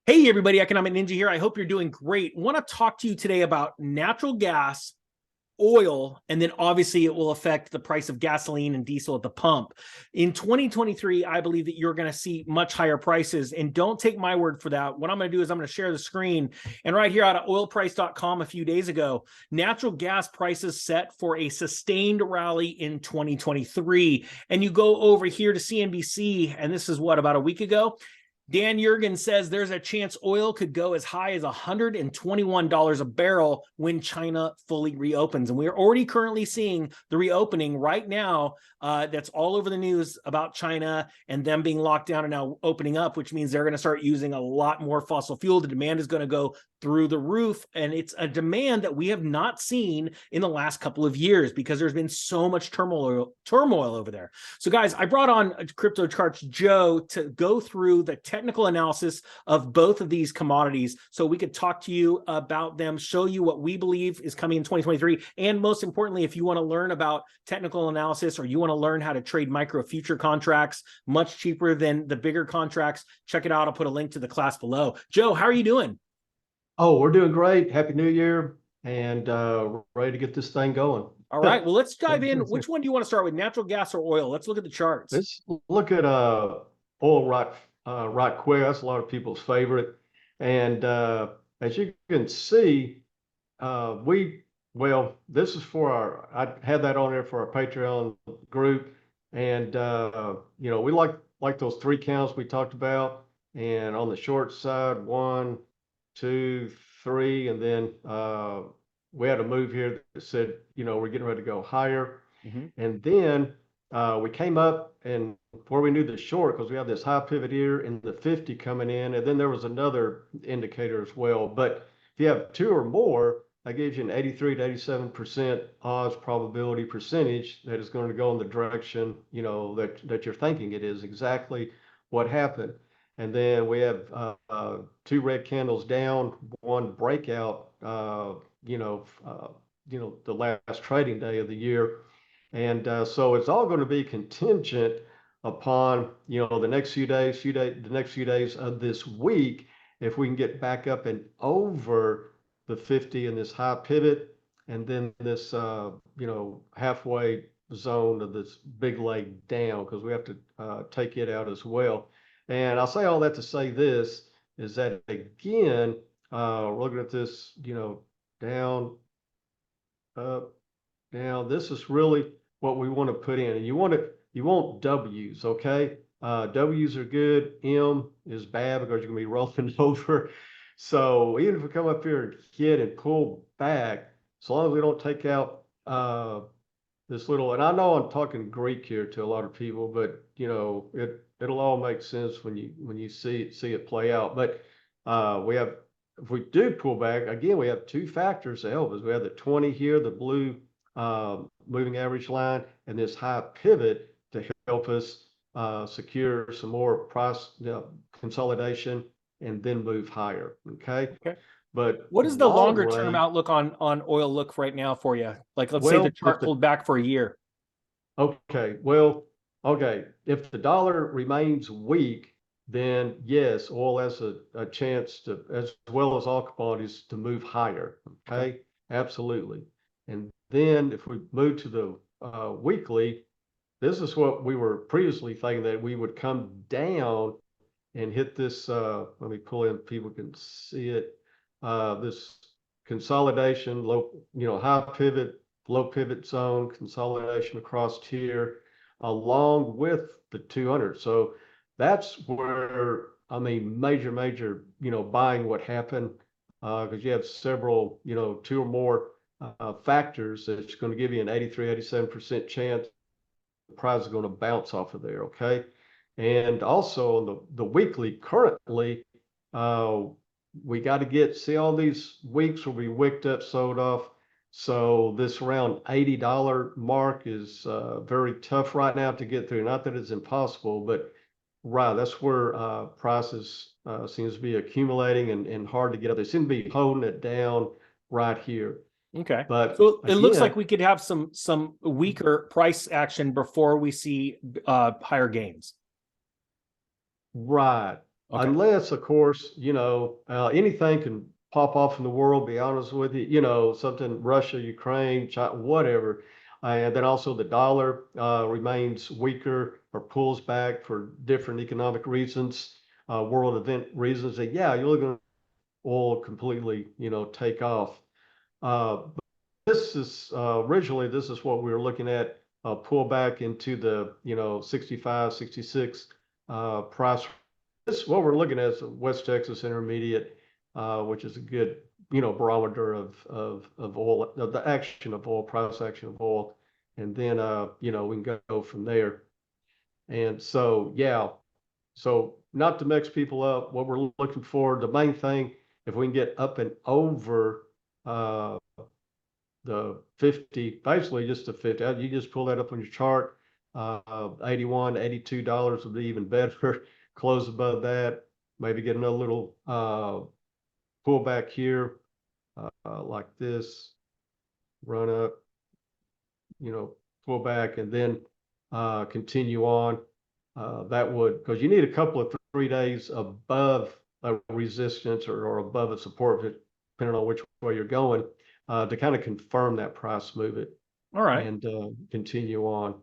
Hey everybody, Economic Ninja here. I hope you're doing great. I want to talk to you today about natural gas, oil, and then obviously it will affect the price of gasoline and diesel at the pump. In 2023, I believe that you're going to see much higher prices, and don't take my word for that. What I'm going to do is I'm going to share the screen, and right here out of oilprice.com a few days ago, natural gas prices set for a sustained rally in 2023. And you go over here to CNBC, and this is what, about a week ago? Dan Yergin says there's a chance oil could go as high as $121 a barrel when China fully reopens. And we're already currently seeing the reopening right now. That's all over the news about China and them being locked down and now opening up, which means they're going to start using a lot more fossil fuel. The demand is going to go through the roof. And it's a demand that we have not seen in the last couple of years because there's been so much turmoil over there. So guys, I brought on Crypto Charts Joe to go through the technical analysis of both of these commodities so we could talk to you about them, show you what we believe is coming in 2023. And most importantly, if you want to learn about technical analysis or you want to learn how to trade micro future contracts much cheaper than the bigger contracts, check it out. I'll put a link to the class below. Joe, how are you doing? Oh, we're doing great. Happy New Year, and ready to get this thing going. All right, well, let's dive in. Which one do you want to start with, natural gas or oil? Let's look at the charts. Let's look at oil right quick. That's a lot of people's favorite. And as you can see, this is for I had that on there for our Patreon group. And, we like those three counts we talked about. And on the short side, 1, 2, 3, and then we had a move here that said, we're getting ready to go higher. And then we came up and before we knew the short, because we have this high pivot here and the 50 coming in, and then there was another indicator as well. But if you have two or more, that gives you an 83 to 87% odds probability percentage that is going to go in the direction, that you're thinking it is exactly what happened. And then we have two red candles down, one breakout, the last trading day of the year. And so it's all going to be contingent upon, the next few days, the next few days of this week, if we can get back up and over the 50 in this high pivot, and then this, halfway zone of this big leg down, because we have to take it out as well. And I'll say all that to say this is that again, we're looking at this, down, up, down. This is really what we want to put in, and you want W's, okay? W's are good. M is bad because you're gonna be rolling over. So even if we come up here and hit and pull back, as long as we don't take out this little, and I know I'm talking Greek here to a lot of people, but it'll all make sense when you see it play out. But if we do pull back again, we have two factors to help us. We have the 20 here, the blue moving average line, and this high pivot to help us secure some more price consolidation and then move higher. Okay. But what does the longer term outlook on oil look right now for you? Like, let's say the chart pulled back for a year. Okay. Okay. If the dollar remains weak, then yes, oil has a chance to, as well as all commodities, to move higher. Okay. Absolutely. And then if we move to the weekly, this is what we were previously thinking, that we would come down and hit this, let me pull in, people can see it, this consolidation, low, high pivot, low pivot zone, consolidation across here, along with the 200. So that's where, major, buying what happened, because you have several, two or more factors that's going to give you an 83, 87% chance the price is going to bounce off of there. Okay. And also on the weekly, currently, we got to see all these weeks where we wicked up, sold off. So this around $80 mark is very tough right now to get through. Not that it's impossible, but right, that's where prices seems to be accumulating and hard to get up. They seem to be holding it down right here. Okay. But so it looks like we could have some weaker price action before we see higher gains. Right. Okay. unless, of course, anything can pop off in the world, be honest with you, something Russia, Ukraine, China, whatever. And then also the dollar remains weaker or pulls back for different economic reasons, world event reasons. That, yeah, you're looking at oil completely, take off. This is originally, this is what we were looking at, pull back into the, 65, 66 price. This, what we're looking at is West Texas Intermediate, which is a good, barometer of oil, of the action of oil, price action of oil. And then, we can go from there. And so, yeah, so not to mix people up, what we're looking for, the main thing, if we can get up and over uh, the 50, basically just the 50. You just pull that up on your chart. 81, $82 would be even better. Close above that, maybe get another little pullback here, like this, run up, pull back, and then continue on. That would, because you need a couple of 3 days above a resistance or above a support, depending on which way you're going, to kind of confirm that price movement All right. and continue on.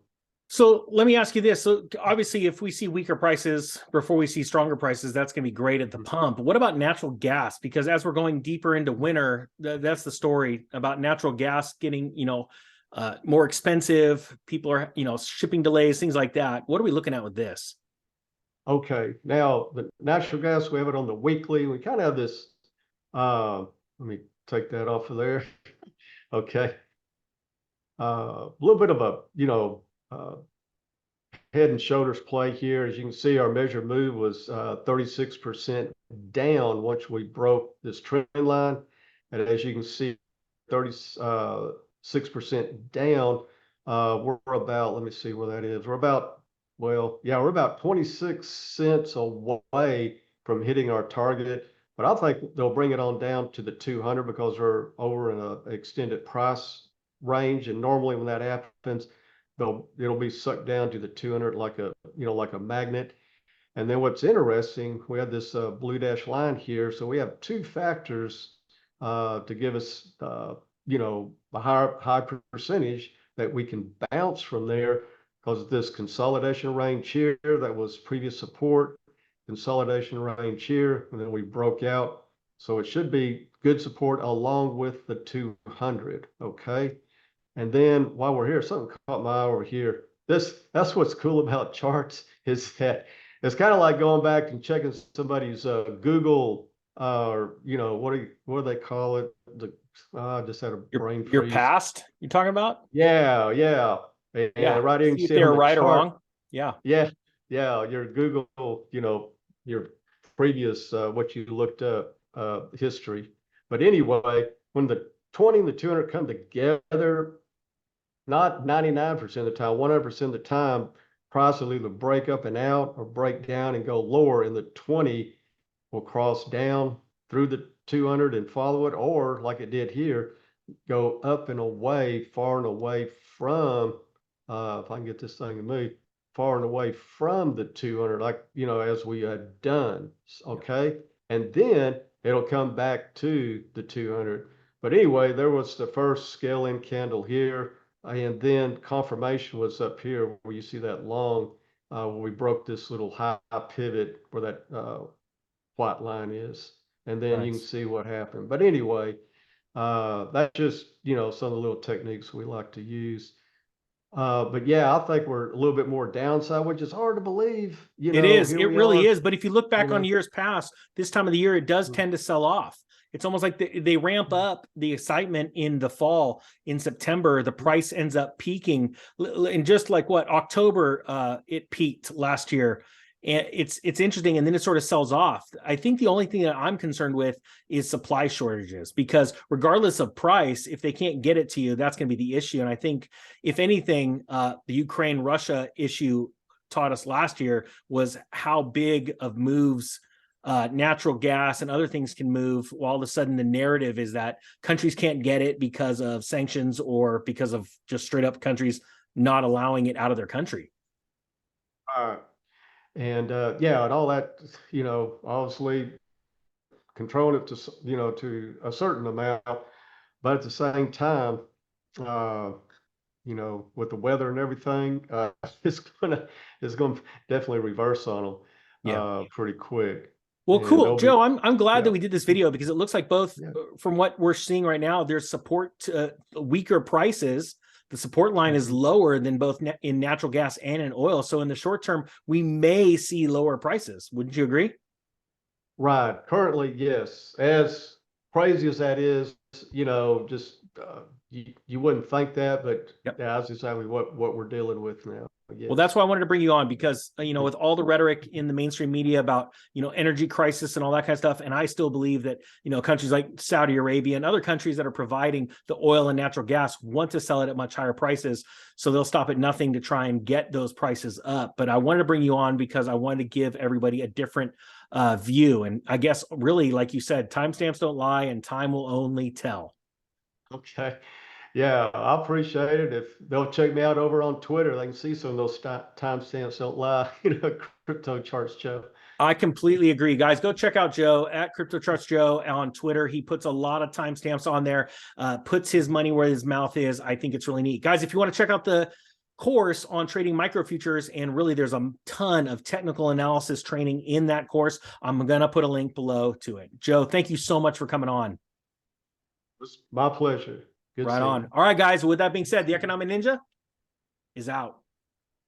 So let me ask you this. So obviously, if we see weaker prices before we see stronger prices, that's going to be great at the pump. What about natural gas? Because as we're going deeper into winter, that's the story about natural gas getting, more expensive. People are, shipping delays, things like that. What are we looking at with this? Okay, now the natural gas, we have it on the weekly. We kind of have this, let me take that off of there. Okay. A little bit of a, head and shoulders play here. As you can see, our measured move was 36% down once we broke this trend line. And as you can see, 36% down. We're about, let me see where that is. We're about, well, yeah, we're about 26 cents away from hitting our target. But I think they'll bring it on down to the 200 because we're over in an extended price range. And normally when that happens, it'll be sucked down to the 200 like a magnet. And then what's interesting, we have this blue dash line here. So we have two factors to give us, a high percentage that we can bounce from there, because this consolidation range here that was previous support, consolidation range here, and then we broke out. So it should be good support along with the 200. Okay. And then while we're here, something caught my eye over here. That's what's cool about charts, is that it's kind of like going back and checking somebody's Google, or what do they call it? I just had a brain Your freeze. past you're talking about? Yeah, yeah. Yeah. And right here you See can if see it they're on the right or chart. wrong. Yeah. Yeah, yeah. Your Google, your previous what you looked up history. But anyway, when the 20 and the 200 come together, not 99% of the time, 100% of the time, price will either break up and out or break down and go lower, and the 20 will cross down through the 200 and follow it, or like it did here, go up and away, far and away from, if I can get this thing to move, far and away from the 200, like, as we had done. Okay. And then it'll come back to the 200. But anyway, there was the first scale in candle here. And then confirmation was up here where you see that long, where we broke this little high pivot where that white line is. And then you can Nice. see what happened. But anyway, that's just, some of the little techniques we like to use. But yeah, I think we're a little bit more downside, which is hard to believe. It is. Here It we really are, is. But if you look back on years past, this time of the year, it does Mhm. tend to sell off. It's almost like they ramp up the excitement in the fall. In September, the price ends up peaking. And just like what October, it peaked last year. And it's interesting. And then it sort of sells off. I think the only thing that I'm concerned with is supply shortages, because regardless of price, if they can't get it to you, that's going to be the issue. And I think, if anything, the Ukraine-Russia issue taught us last year was how big of moves natural gas and other things can move, while all of a sudden the narrative is that countries can't get it because of sanctions or because of just straight up countries not allowing it out of their country. All right. And yeah, and all that, obviously control it to, to a certain amount, but at the same time, uh, with the weather and everything, it's gonna definitely reverse on them Yeah. pretty quick. Well, And cool, they'll be, Joe. I'm glad that yeah, we did this video because it looks like both, yeah. from what we're seeing right now, there's support to weaker prices. The support line is Mhm. lower than both in natural gas and in oil. So in the short term, we may see lower prices. Wouldn't you agree? Right. Currently, yes. As crazy as that is, just you wouldn't think that, but Yep. that's exactly what we're dealing with now. Well, that's Yes. why I wanted to bring you on because, with all the rhetoric in the mainstream media about, energy crisis and all that kind of stuff. And I still believe that, countries like Saudi Arabia and other countries that are providing the oil and natural gas want to sell it at much higher prices. So they'll stop at nothing to try and get those prices up. But I wanted to bring you on because I wanted to give everybody a different view. And I guess really, like you said, timestamps don't lie and time will only tell. Okay. Yeah, I appreciate it. If they'll check me out over on Twitter, they can see some of those timestamps don't lie. Crypto charts, Joe. I completely agree, guys. Go check out Joe at Crypto Charts Joe on Twitter. He puts a lot of timestamps on there, puts his money where his mouth is. I think it's really neat, guys. If you want to check out the course on trading micro futures, and really there's a ton of technical analysis training in that course, I'm gonna put a link below to it. Joe, thank you so much for coming on. It's my pleasure. Good Right seeing on. you. All right, guys. With that being said, the Economic Ninja is out.